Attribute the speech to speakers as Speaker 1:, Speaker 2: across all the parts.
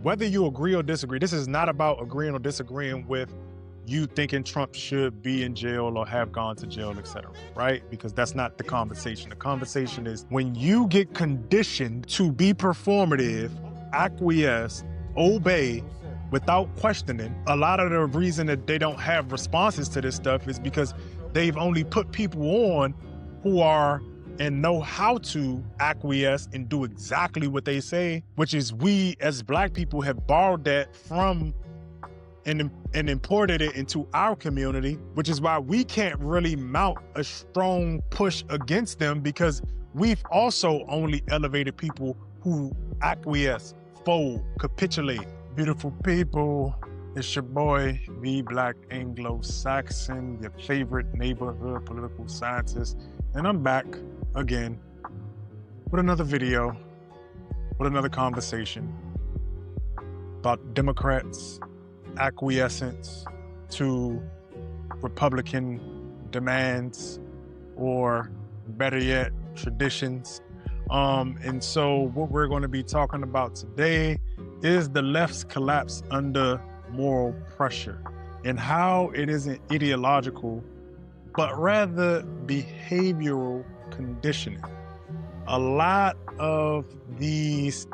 Speaker 1: whether you agree or disagree, this is not about agreeing or disagreeing with you thinking Trump should be in jail or have gone to jail, etc. Right? Because that's not the conversation. The conversation is when you get conditioned to be performative, acquiesce, obey without questioning. A lot of the reason that they don't have responses to this stuff is because they've only put people on who are and know how to acquiesce and do exactly what they say, which is we as Black people have borrowed that from and imported it into our community, which is why we can't really mount a strong push against them, because we've also only elevated people who acquiesce, fold, capitulate. Beautiful people, it's your boy, Thee Black Anglo-Saxon, your favorite neighborhood political scientist, and I'm back again with another video, with another conversation about Democrats' acquiescence to Republican demands, or better yet, traditions. And so what we're going to be talking about today is the left's collapse under moral pressure and how it isn't ideological, but rather behavioral conditioning. A lot of these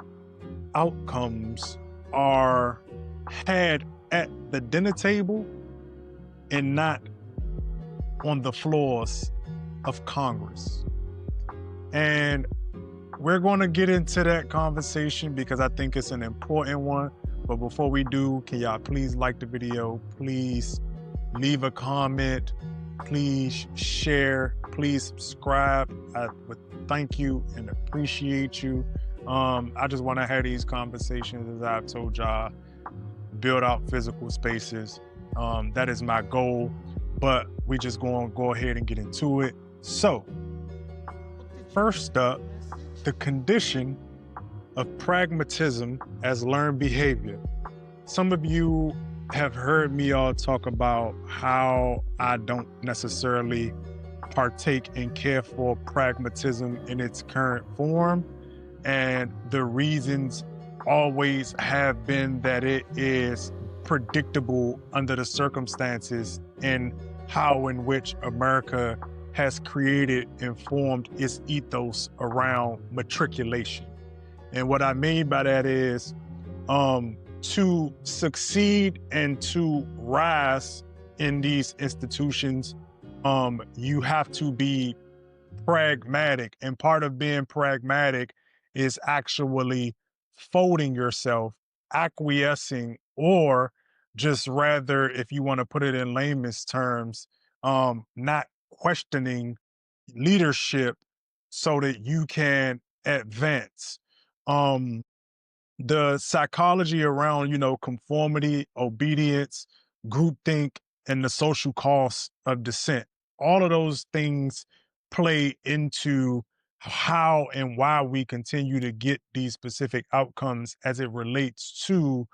Speaker 1: outcomes are had at the dinner table and not on the floors of Congress. And we're going to get into that conversation because I think it's an important one. But before we do, can y'all please like the video? Please leave a comment. Please share. Please subscribe. I would thank you and appreciate you. I just want to have these conversations, as I've told y'all, build out physical spaces. That is my goal, but we just going to go ahead and get into it. So first up, the condition of pragmatism as learned behavior. Some of you have heard me all talk about how I don't necessarily partake and care for pragmatism in its current form. And the reasons always have been that it is predictable under the circumstances and how in which America has created and formed its ethos around matriculation. And what I mean by that is to succeed and to rise in these institutions, you have to be pragmatic. And part of being pragmatic is actually folding yourself, acquiescing, or just rather, if you want to put it in layman's terms, not questioning leadership so that you can advance. The psychology around, conformity, obedience, groupthink, and the social cost of dissent. All of those things play into how and why we continue to get these specific outcomes as it relates to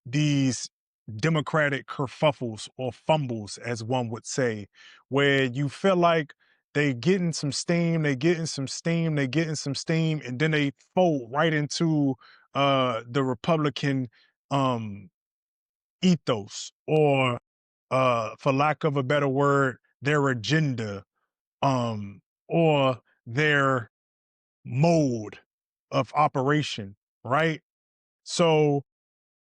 Speaker 1: these democratic kerfuffles or fumbles, as one would say, where you feel like they getting some steam, they getting some steam, they getting some steam, and then they fold right into the Republican ethos, or for lack of a better word, their agenda, or their mode of operation, right? So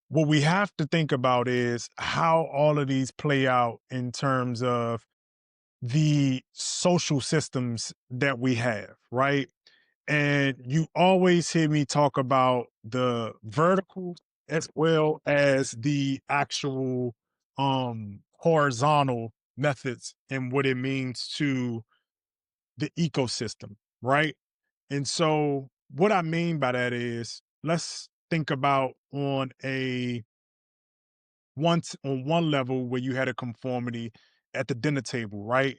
Speaker 1: what we have to think about is how all of these play out in terms of the social systems that we have, right? And you always hear me talk about the vertical as well as the actual horizontal methods and what it means to the ecosystem, right? And so what I mean by that is, let's think about on one level where you had a conformity at the dinner table, right?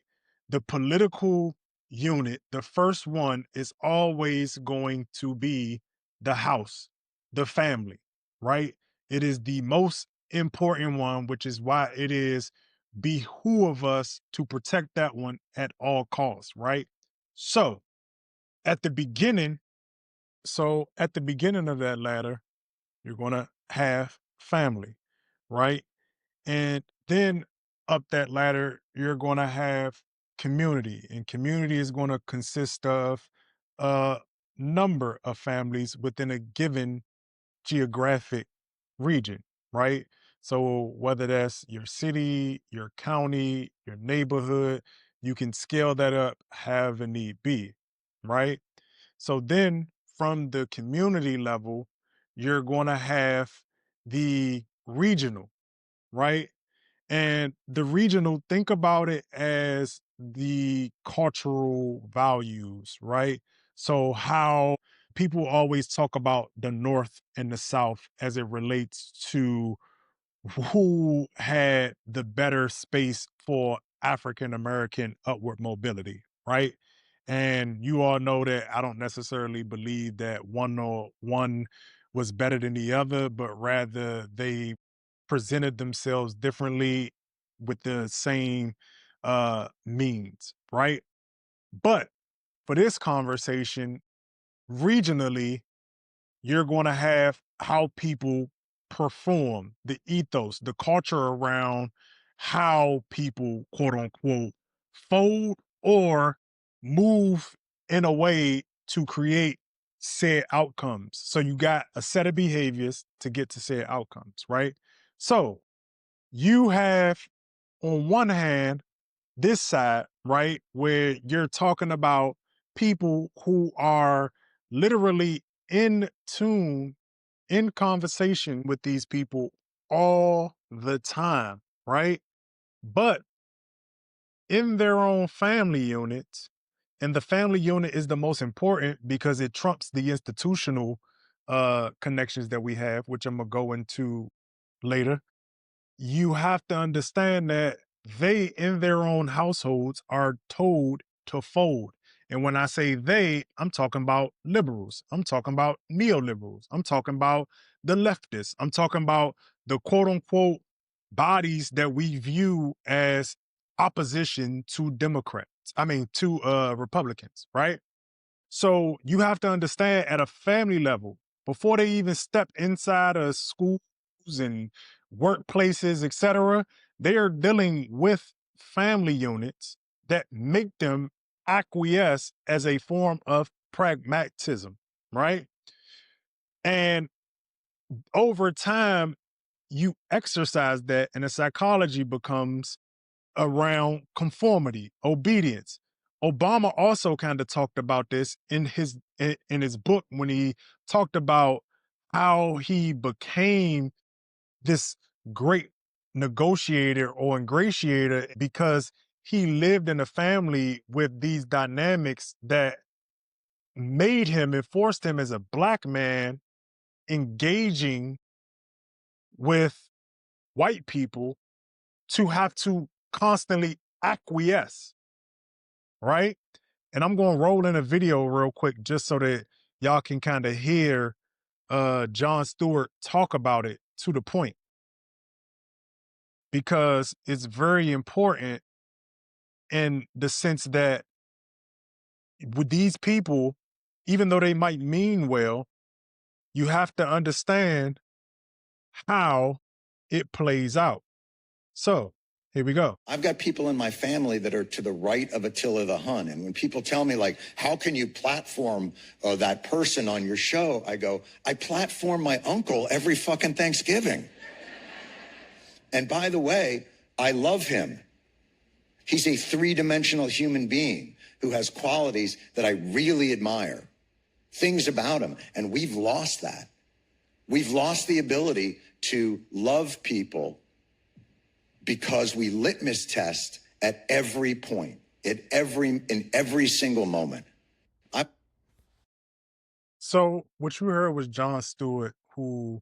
Speaker 1: The political unit, the first one is always going to be the house, the family, right? It is the most important one, which is why it is behoove us to protect that one at all costs, right? So at the beginning, at the beginning of that ladder, you're going to have family, right? And then up that ladder, you're going to have community, and community is going to consist of a number of families within a given geographic region, right? So whether that's your city, your county, your neighborhood, you can scale that up, have a need be, right? So then from the community level, you're going to have the regional, right? And the regional, think about it as the cultural values, right? So, how people always talk about the North and the South as it relates to who had the better space for African American upward mobility, right? And you all know that I don't necessarily believe that one was better than the other, but rather they presented themselves differently with the same means, right? But for this conversation, regionally, you're going to have how people perform, the ethos, the culture around how people, quote unquote, fold or move in a way to create said outcomes. So you got a set of behaviors to get to said outcomes, right? So you have, on one hand, this side, right, where you're talking about people who are literally in tune, in conversation with these people all the time, right? But in their own family units, and the family unit is the most important because it trumps the institutional connections that we have, which I'm gonna go into later. You have to understand that they in their own households are told to fold. And when I say they, I'm talking about liberals. I'm talking about neoliberals. I'm talking about the leftists. I'm talking about the quote unquote bodies that we view as opposition to Democrats. I mean, to Republicans, right? So you have to understand at a family level, before they even step inside of schools and workplaces, etc., they are dealing with family units that make them acquiesce as a form of pragmatism, right? And over time, you exercise that, and the psychology becomes around conformity, obedience. Obama also kind of talked about this in his book when he talked about how he became this great negotiator or ingratiator because he lived in a family with these dynamics that made him and forced him as a black man engaging with white people to have to constantly acquiesce, right? And I'm going to roll in a video real quick just so that y'all can kind of hear John Stewart talk about it to the point, because it's very important in the sense that with these people, even though they might mean well, you have to understand how it plays out. So here we go.
Speaker 2: I've got people in my family that are to the right of Attila the Hun. And when people tell me, like, how can you platform that person on your show? I go, I platform my uncle every fucking Thanksgiving. And by the way, I love him. He's a three-dimensional human being who has qualities that I really admire, things about him. And we've lost that. We've lost the ability to love people because we litmus test at every point, in every single moment.
Speaker 1: So what you heard was John Stewart, who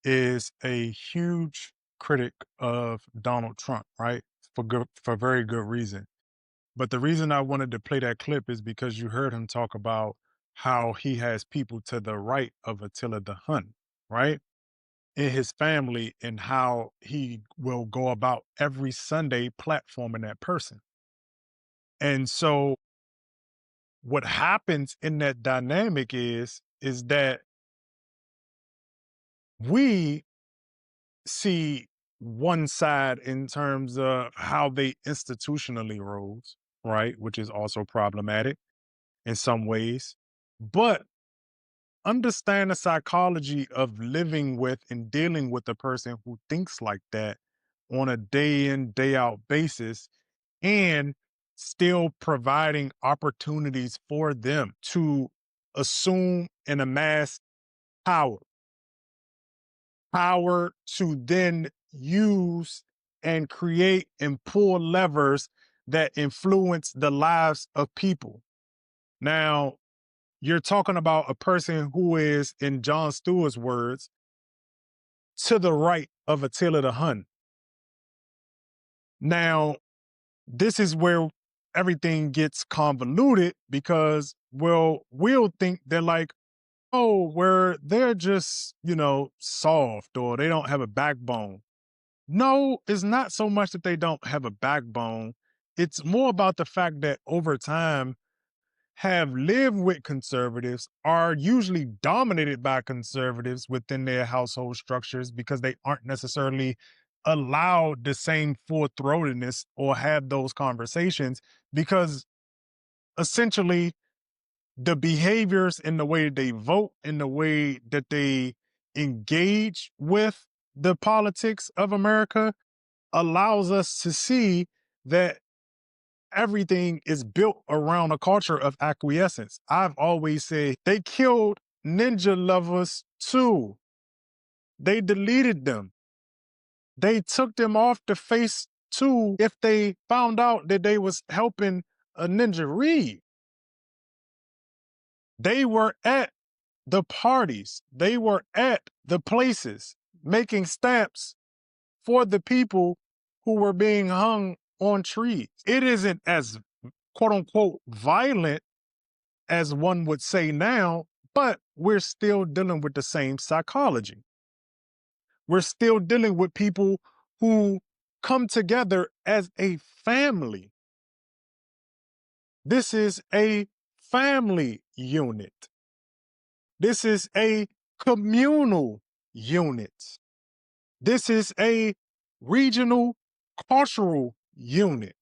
Speaker 1: is a huge critic of Donald Trump, right? For very good reason. But the reason I wanted to play that clip is because you heard him talk about how he has people to the right of Attila the Hun, right? In his family, and how he will go about every Sunday platforming that person. And so what happens in that dynamic is that we see one side in terms of how they institutionally rose, right? Which is also problematic in some ways. But understand the psychology of living with and dealing with a person who thinks like that on a day in, day out basis, and still providing opportunities for them to assume and amass power, power to then use and create and pull levers that influence the lives of people. Now, you're talking about a person who is, in John Stewart's words, to the right of Attila the Hun. Now, this is where everything gets convoluted because, well, we'll think they're like, oh, where they're just, soft or they don't have a backbone. No, it's not so much that they don't have a backbone. It's more about the fact that over time, have lived with conservatives are usually dominated by conservatives within their household structures because they aren't necessarily allowed the same full throatedness or have those conversations because essentially the behaviors and the way they vote and the way that they engage with the politics of America allows us to see that everything is built around a culture of acquiescence. I've always said they killed ninja lovers too. They deleted them. They took them off the face too if they found out that they was helping a ninja read. They were at the parties. They were at the places making stamps for the people who were being hung on trees. It isn't as quote unquote violent as one would say now, but we're still dealing with the same psychology. We're still dealing with people who come together as a family. This is a family unit. This is a communal unit. This is a regional cultural unit.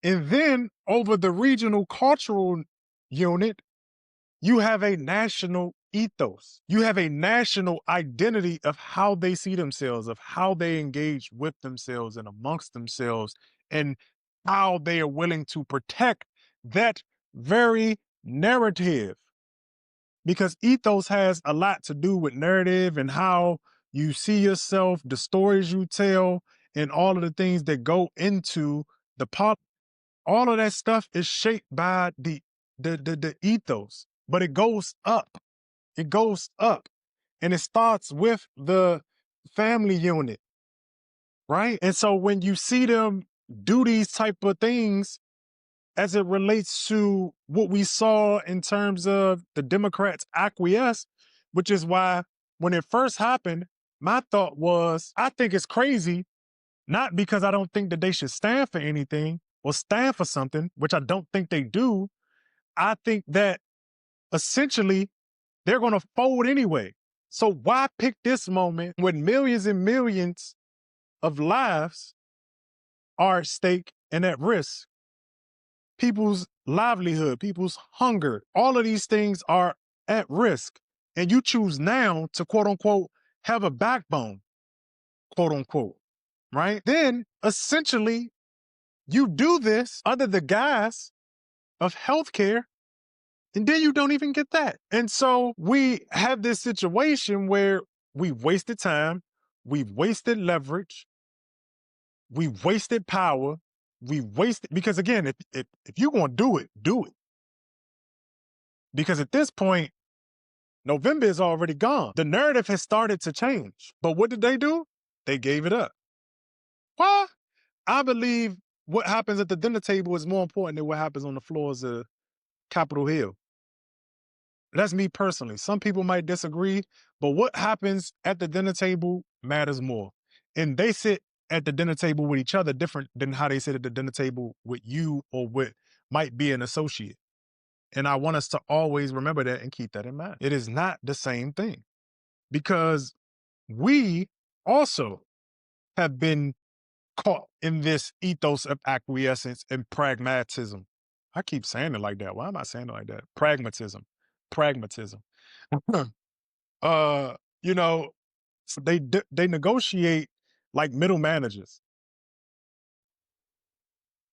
Speaker 1: And then over the regional cultural unit, you have a national ethos. You have a national identity of how they see themselves, of how they engage with themselves and amongst themselves, and how they are willing to protect that very narrative. Because ethos has a lot to do with narrative and how you see yourself, the stories you tell, and all of the things that go into the pop. All of that stuff is shaped by the ethos, but it goes up. It goes up. And it starts with the family unit, right? And so when you see them do these type of things as it relates to what we saw in terms of the Democrats acquiesce, which is why when it first happened, my thought was, I think it's crazy, not because I don't think that they should stand for anything or stand for something, which I don't think they do. I think that essentially they're going to fold anyway. So why pick this moment when millions and millions of lives are at stake and at risk? People's livelihood, people's hunger, all of these things are at risk. And you choose now to quote unquote have a backbone, quote unquote, right? Then essentially you do this under the guise of healthcare, and then you don't even get that. And so we have this situation where we've wasted time, we've wasted leverage, we've wasted power, we've wasted, because again, if you're going to do it, do it. Because at this point, November is already gone. The narrative has started to change. But what did they do? They gave it up. Why? I believe what happens at the dinner table is more important than what happens on the floors of Capitol Hill. That's me personally. Some people might disagree, but what happens at the dinner table matters more. And they sit at the dinner table with each other different than how they sit at the dinner table with you or with might be an associate. And I want us to always remember that and keep that in mind. It is not the same thing. because we also have been caught in this ethos of acquiescence and pragmatism. I keep saying it like that. Why am I saying it like that? Pragmatism. Pragmatism. uh, you know, so they negotiate like middle managers.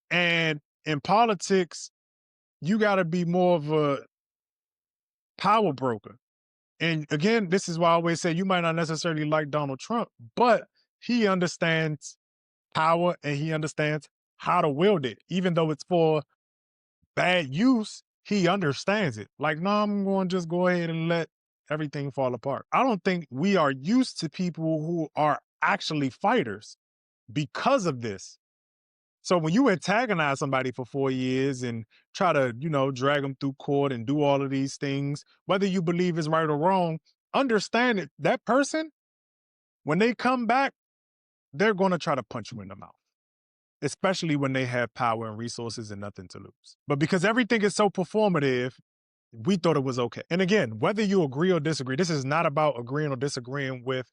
Speaker 1: And in politics, you got to be more of a power broker. And again, this is why I always say you might not necessarily like Donald Trump, but he understands power and he understands how to wield it. Even though it's for bad use, he understands it. Like, no, I'm going to just go ahead and let everything fall apart. I don't think we are used to people who are actually fighters because of this. So when you antagonize somebody for 4 years and try to, drag them through court and do all of these things, whether you believe is right or wrong, understand that person, when they come back, they're going to try to punch you in the mouth, especially when they have power and resources and nothing to lose. But because everything is so performative, we thought it was okay. And again, whether you agree or disagree, this is not about agreeing or disagreeing with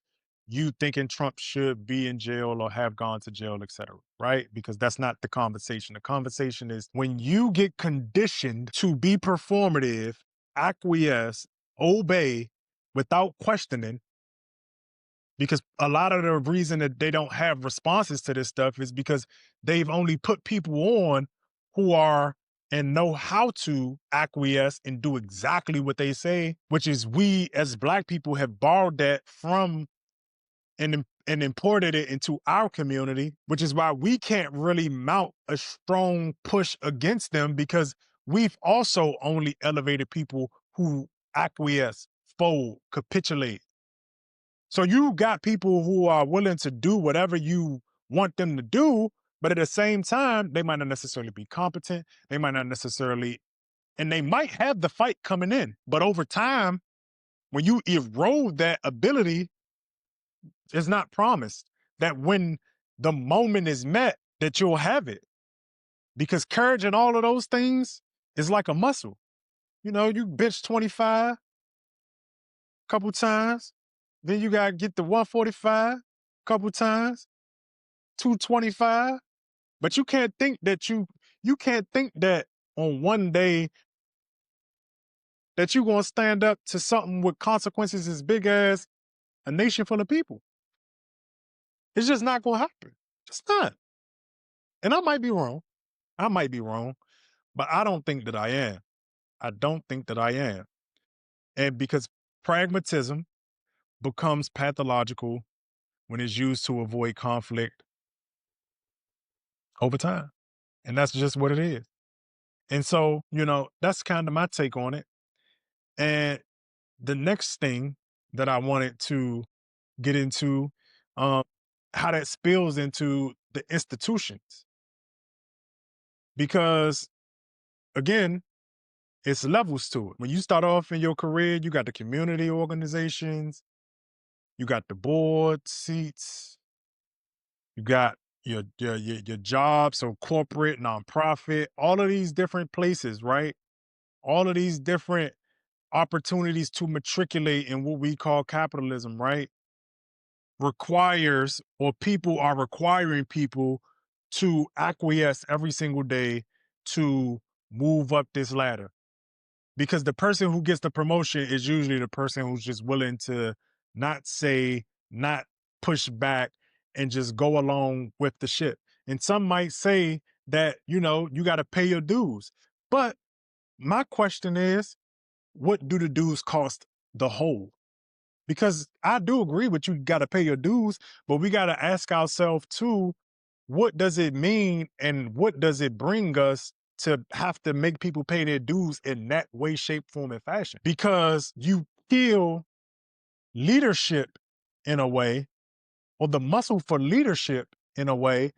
Speaker 1: you thinking Trump should be in jail or have gone to jail, et cetera, right? Because that's not the conversation. The conversation is when you get conditioned to be performative, acquiesce, obey without questioning, because a lot of the reason that they don't have responses to this stuff is because they've only put people on who are and know how to acquiesce and do exactly what they say, which is we as Black people have borrowed that from and imported it into our community, which is why we can't really mount a strong push against them, because we've also only elevated people who acquiesce, fold, capitulate. So you got people who are willing to do whatever you want them to do, but at the same time, they might not necessarily be competent. They might not necessarily, and they might have the fight coming in. But over time, when you erode that ability, it's not promised that when the moment is met, that you'll have it. Because courage and all of those things is like a muscle. You bench 25 a couple times, then you got to get to 145 a couple times, 225. But you can't think that you can't think that on one day that you're going to stand up to something with consequences as big as a nation full of people. It's just not going to happen. Just not. And I might be wrong. I might be wrong, but I don't think that I am. I don't think that I am. And because pragmatism becomes pathological when it's used to avoid conflict over time. And that's just what it is. And so, that's kind of my take on it. And the next thing that I wanted to get into, how that spills into the institutions. Because again, it's levels to it. When you start off in your career, you got the community organizations, you got the board seats, you got your job, so corporate, nonprofit, all of these different places, right? All of these different opportunities to matriculate in what we call capitalism, right? Requires, or people are requiring people to acquiesce every single day to move up this ladder. Because the person who gets the promotion is usually the person who's just willing to not say, not push back, and just go along with the ship. And some might say that, you got to pay your dues. But my question is, what do the dues cost the whole? Because I do agree with you got to pay your dues, but we got to ask ourselves too, what does it mean and what does it bring us to have to make people pay their dues in that way, shape, form, and fashion? Because you kill leadership in a way, or the muscle for leadership in a way,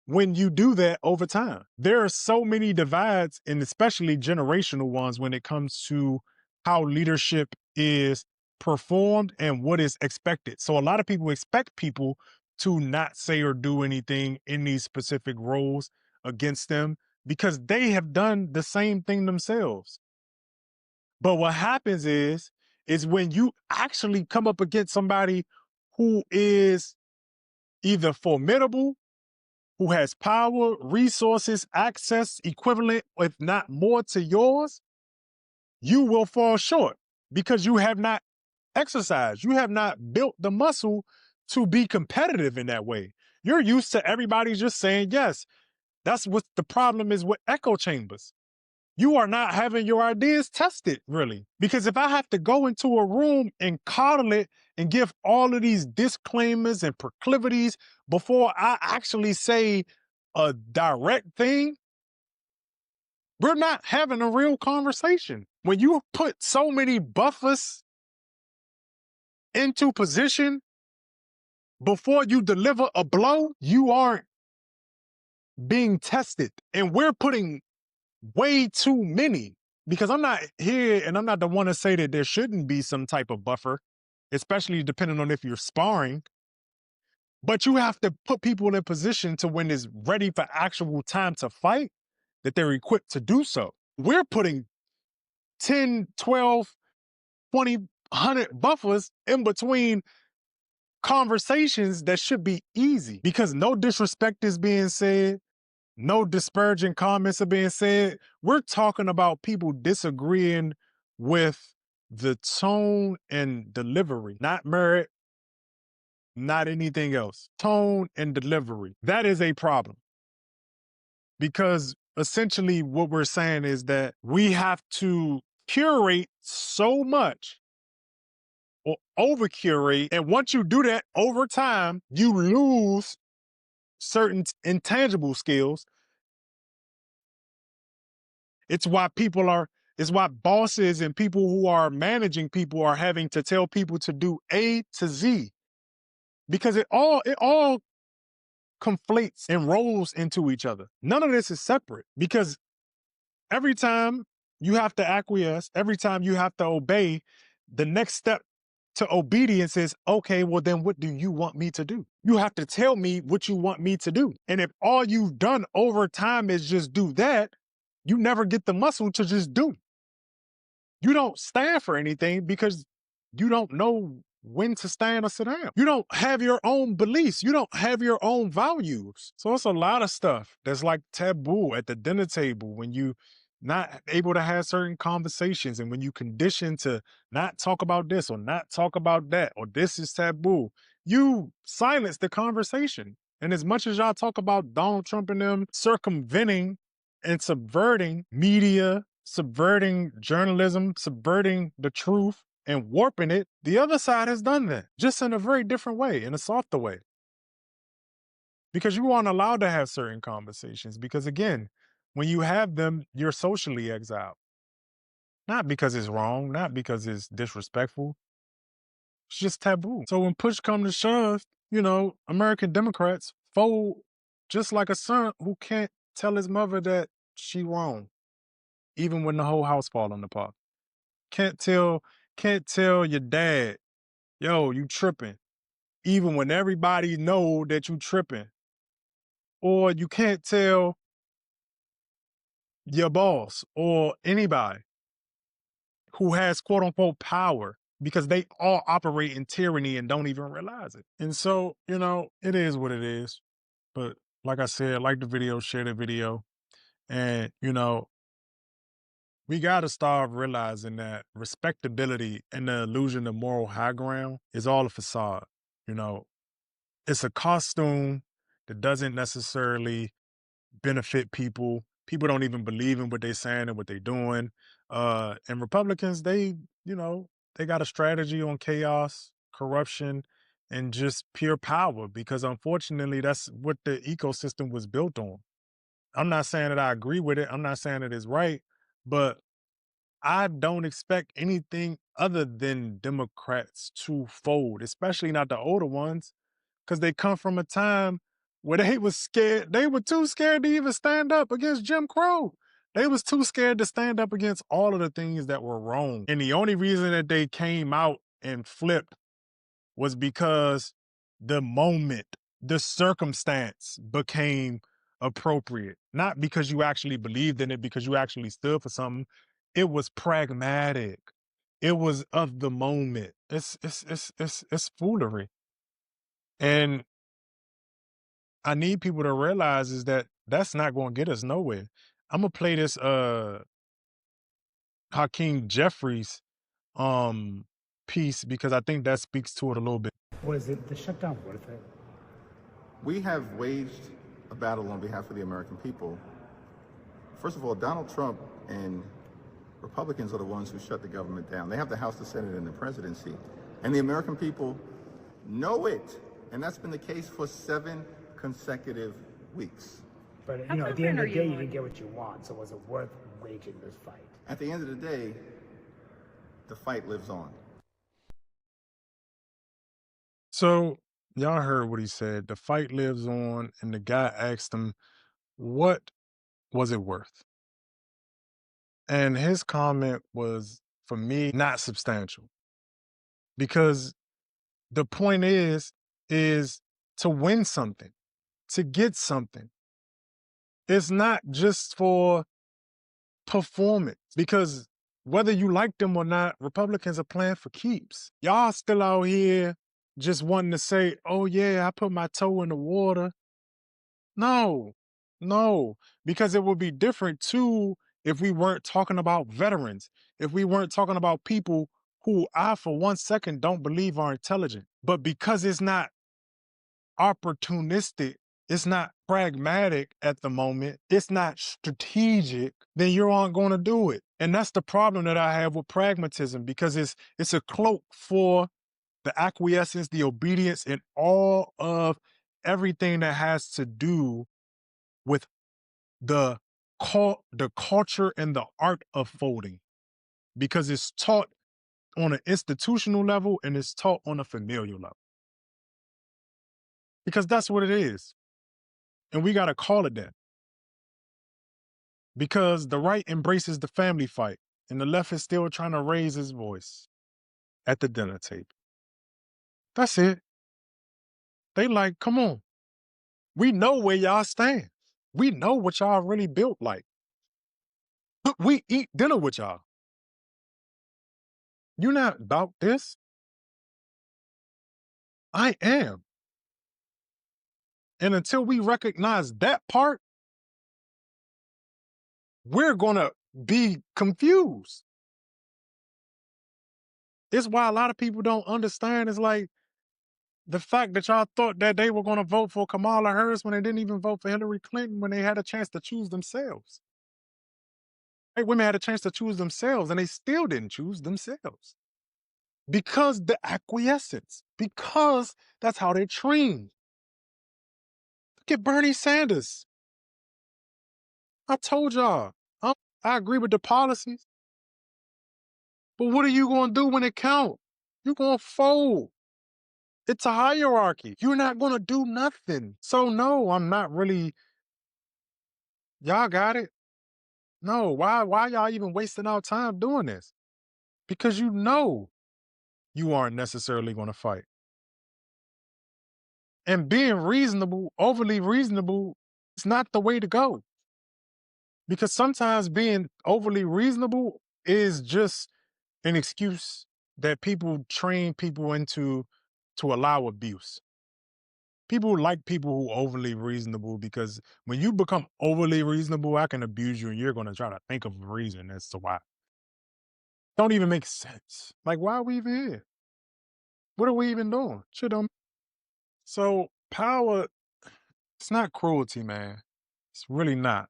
Speaker 1: when you do that over time. There are so many divides, and especially generational ones, when it comes to how leadership is performed and what is expected. So a lot of people expect people to not say or do anything in these specific roles against them because they have done the same thing themselves. But what happens is is when you actually come up against somebody who is either formidable, who has power, resources, access equivalent, if not more to yours, you will fall short because you have not exercised. You have not built the muscle to be competitive in that way. You're used to everybody just saying yes. That's what the problem is with echo chambers. You are not having your ideas tested, really. Because if I have to go into a room and coddle it and give all of these disclaimers and proclivities before I actually say a direct thing, we're not having a real conversation. When you put so many buffers into position before you deliver a blow, you aren't being tested. And we're putting way too many, because I'm not here and I'm not the one to say that there shouldn't be some type of buffer, especially depending on if you're sparring. But you have to put people in a position to when it's ready for actual time to fight, that they're equipped to do so. We're putting 10, 12, 20, 100 buffers in between conversations that should be easy because no disrespect is being said. No disparaging comments are being said. We're talking about people disagreeing with the tone and delivery, not merit, not anything else. Tone and delivery. That is a problem because essentially what we're saying is that we have to curate so much or over curate. And once you do that over time, you lose certain intangible skills. It's why it's why bosses and people who are managing people are having to tell people to do A to Z because it all conflates and rolls into each other. None of this is separate because every time you have to acquiesce, every time you have to obey, the next step to obedience is, okay, well then what do you want me to do? You have to tell me what you want me to do. And if all you've done over time is just do that, you never get the muscle to just do. You don't stand for anything because you don't know when to stand or sit down. You don't have your own beliefs. You don't have your own values. So it's a lot of stuff that's like taboo at the dinner table when you not able to have certain conversations and when you condition to not talk about this or not talk about that or this is taboo, you silence the conversation. And as much as y'all talk about Donald Trump and them circumventing and subverting media, subverting journalism, subverting the truth, and warping it, the other side has done that, just in a very different way, in a softer way. Because you aren't allowed to have certain conversations, because again, when you have them, you're socially exiled. Not because it's wrong, not because it's disrespectful. It's just taboo. So when push comes to shove, American Democrats fold just like a son who can't tell his mother that she wrong, even when the whole house falling apart. Can't tell your dad, yo, you tripping, even when everybody know that you tripping. Or you can't tell your boss or anybody who has quote unquote power because they all operate in tyranny and don't even realize it. And so, it is what it is. But like I said, like the video, share the video. And, we got to start realizing that respectability and the illusion of moral high ground is all a facade. You know, it's a costume that doesn't necessarily benefit people. People don't even believe in what they're saying and what they're doing. And Republicans, they got a strategy on chaos, corruption, and just pure power because unfortunately, that's what the ecosystem was built on. I'm not saying that I agree with it. I'm not saying that it's right, but I don't expect anything other than Democrats to fold, especially not the older ones, because they come from a time where they was scared. They were too scared to even stand up against Jim Crow. They was too scared to stand up against all of the things that were wrong. And the only reason that they came out and flipped was because the moment, the circumstance became appropriate. Not because you actually believed in it, because you actually stood for something. It was pragmatic. It was of the moment. It's foolery. And I need people to realize is that that's not going to get us nowhere. I'm gonna play this Hakeem Jeffries piece because I think that speaks to it a little bit.
Speaker 3: Was it the shutdown worth it?
Speaker 4: We have waged a battle on behalf of the American people. First of all, Donald Trump and Republicans are the ones who shut the government down. They have the House, the Senate, and the presidency. And the American people know it. And that's been the case for 7 consecutive weeks.
Speaker 3: But at the end of the day, you didn't get what you want. So was it worth waging this fight?
Speaker 4: At the end of the day, the fight lives on.
Speaker 1: So y'all heard what he said. The fight lives on, and the guy asked him, what was it worth? And his comment was, for me, not substantial. Because the point is to win something, to get something. It's not just for performance, because whether you like them or not, Republicans are playing for keeps. Y'all still out here just wanting to say, oh yeah, I put my toe in the water. No, because it would be different too if we weren't talking about veterans, if we weren't talking about people who I, for 1 second, don't believe are intelligent. But because it's not opportunistic, it's not pragmatic at the moment, it's not strategic, then you aren't going to do it. And that's the problem that I have with pragmatism, because it's a cloak for the acquiescence, the obedience, and all of everything that has to do with the culture and the art of folding, because it's taught on an institutional level and it's taught on a familial level. Because that's what it is. And we got to call it that. Because the right embraces the family fight and the left is still trying to raise his voice at the dinner table. That's it. They like, come on. We know where y'all stand. We know what y'all really built like. We eat dinner with y'all. You're not about this. I am. And until we recognize that part, we're going to be confused. It's why a lot of people don't understand. It's like the fact that y'all thought that they were going to vote for Kamala Harris when they didn't even vote for Hillary Clinton when they had a chance to choose themselves. White women had a chance to choose themselves and they still didn't choose themselves. Because the acquiescence, because that's how they're trained. Look at Bernie Sanders. I told y'all, I agree with the policies, but what are you going to do when it counts? You're going to fold. It's a hierarchy. You're not going to do nothing. So no, I'm not really, y'all got it? No, why y'all even wasting our time doing this? Because you know you aren't necessarily going to fight. And being reasonable, overly reasonable, it's not the way to go. Because sometimes being overly reasonable is just an excuse that people train people into to allow abuse. People like people who are overly reasonable, because when you become overly reasonable, I can abuse you and you're going to try to think of a reason as to why. Don't even make sense. Like, why are we even here? What are we even doing? Shit don't. So power, it's not cruelty, man. It's really not.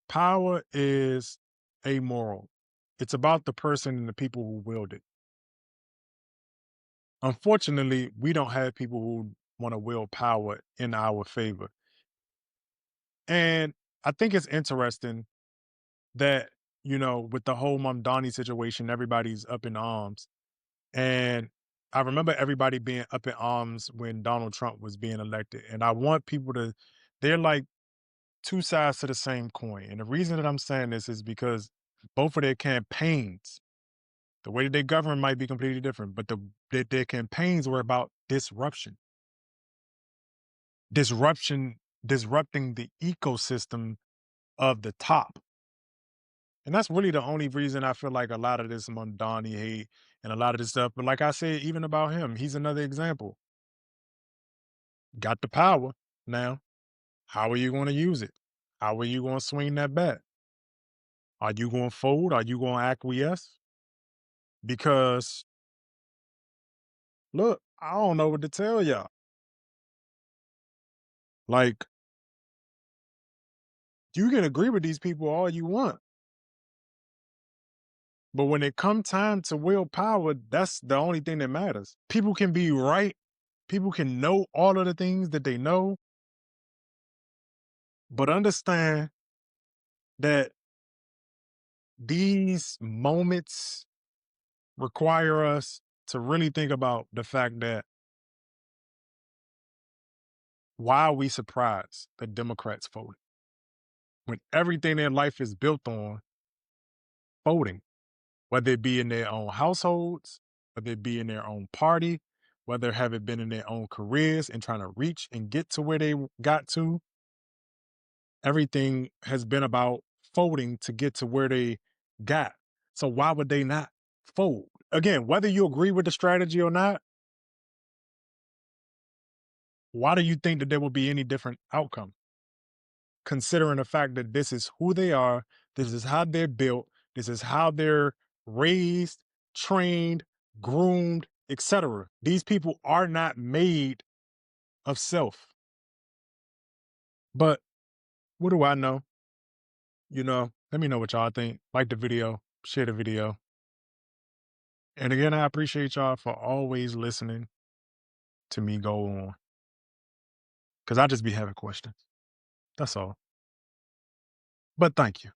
Speaker 1: Power is amoral. It's about the person and the people who wield it. Unfortunately, we don't have people who want to wield power in our favor. And I think it's interesting that, with the whole Mamdani situation, everybody's up in arms. And I remember everybody being up in arms when Donald Trump was being elected. And I want people to, they're like two sides to the same coin. And the reason that I'm saying this is because both of their campaigns, the way that they govern might be completely different, but their campaigns were about disruption. Disrupting the ecosystem of the top. And that's really the only reason I feel like a lot of this Mondani hate and a lot of this stuff. But like I said, even about him, he's another example. Got the power. Now, how are you going to use it? How are you going to swing that bat? Are you going to fold? Are you going to acquiesce? Because, look, I don't know what to tell y'all. Like, you can agree with these people all you want. But when it come time to willpower, that's the only thing that matters. People can be right. People can know all of the things that they know, but understand that these moments require us to really think about the fact that why are we surprised that Democrats voted when everything their life is built on voting, whether it be in their own households, whether it be in their own party, whether have it been in their own careers and trying to reach and get to where they got to. Everything has been about folding to get to where they got. So why would they not fold? Again, whether you agree with the strategy or not, why do you think that there will be any different outcome? Considering the fact that this is who they are, this is how they're built, this is how they're raised, trained, groomed, etc. These people are not made of self. But what do I know? Let me know what y'all think. Like the video, share the video. And again, I appreciate y'all for always listening to me go on. Because I just be having questions. That's all. But thank you.